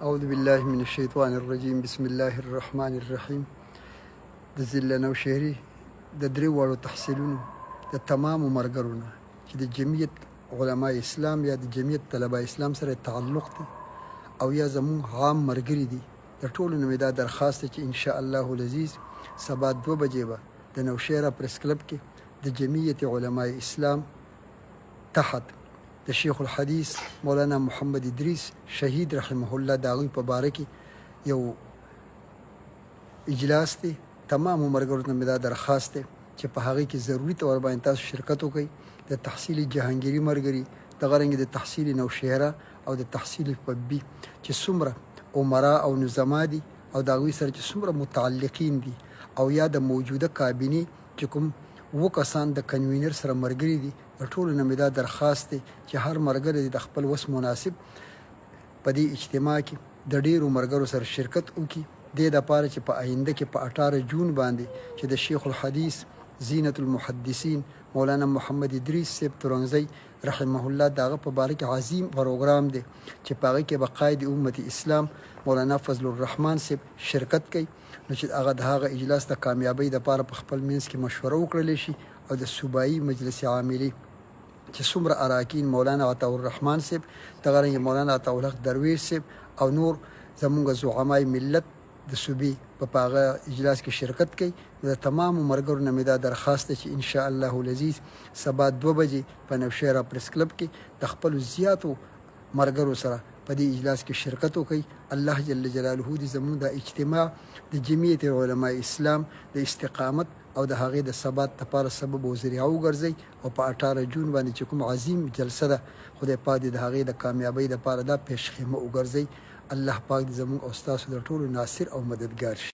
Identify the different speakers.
Speaker 1: اعوذ بالله من الشیطان الرجیم بسم الله الرحمن الرحیم. د ضلع نوشهري د درې واړو تحصیلونو د تمامو ملګرو نه چې د جمعیت علما اسلام یا د جمعیت طلبه اسلام سره تعلق دی او یا زمون عام ملګري دي، د ټولو نه مې دا درخواست دی چې ان شاء الله العزیز سبا 2 بجې به د نوشهره پریس کلب کې د جمعیت علما اسلام تحت د شیخ الحدیث مولانا محمد ادریس شهید رحمه الله د هغوی په باره کې یو اجلاس دی. تمام ملګرو ته مې دا درخواست دی چې په هغې کې ضروري طور باندې تاسو شرکت وکړئ. د تحصیل جهانګیري ملګري، دغرنګې د تحصیل نوشهره او د تحصیل پبي چې څومره عمرا او نظما دي او د هغوی سره چې څومره متعلقین دي او یا د موجوده کابینې چې کوم 2 کسان د کنوینر سره ملګري دي، د ټولو نه مې دا درخواست دی چې هر ملګری د خپل وس مناسب په دې اجتماع کې د ډیرو ملګرو سره شرکت وکړي، دې دپاره چې په آینده کې په 18 جون باندې چې د شیخ الحدیث زینت المحدثین مولانا محمد ادریس صاحب ترنګزی رحمه الله د هغه په باره کې عظیم پروګرام دی چې په هغې کې به قائد امت اسلام مولانا فضل الرحمن صاحب شرکت کوي. نو چې هغه د هغه اجلاس د کامیابۍ دپاره په خپل منځ کې مشوره وکړلی شي او د صوبایي مجلس عاملې چې څومره اراکین مولانا عطا الرحمن صاحب، دغرنګې مولانا عطا الحق درویش صاحب او نور زمونږ زعمای ملت د صوبې په هغه اجلاس کې شرکت کوي. د تمامو ملګرو نه مې دا درخواست دی چې ان شاء الله العزیز سبا 2 بجې په نوشهره پریس کلب کې د خپلو زیاتو ملګرو سره په دې اجلاس کې شرکت وکړي. الله جل جلاله دې زموږ د اجتماع د جمعیت علما اسلام د استقامت او د هغې د ثبات لپاره سبب او ذریعه وګرځي او په 18 جون باندې چې کوم عظیم جلسه ده خدای پاک دې د هغې د کامیابۍ لپاره دا پیشخیمه وګرځي. الله پاک دې زموږ او ستاسو د ټولو ناصر او مددګار شي.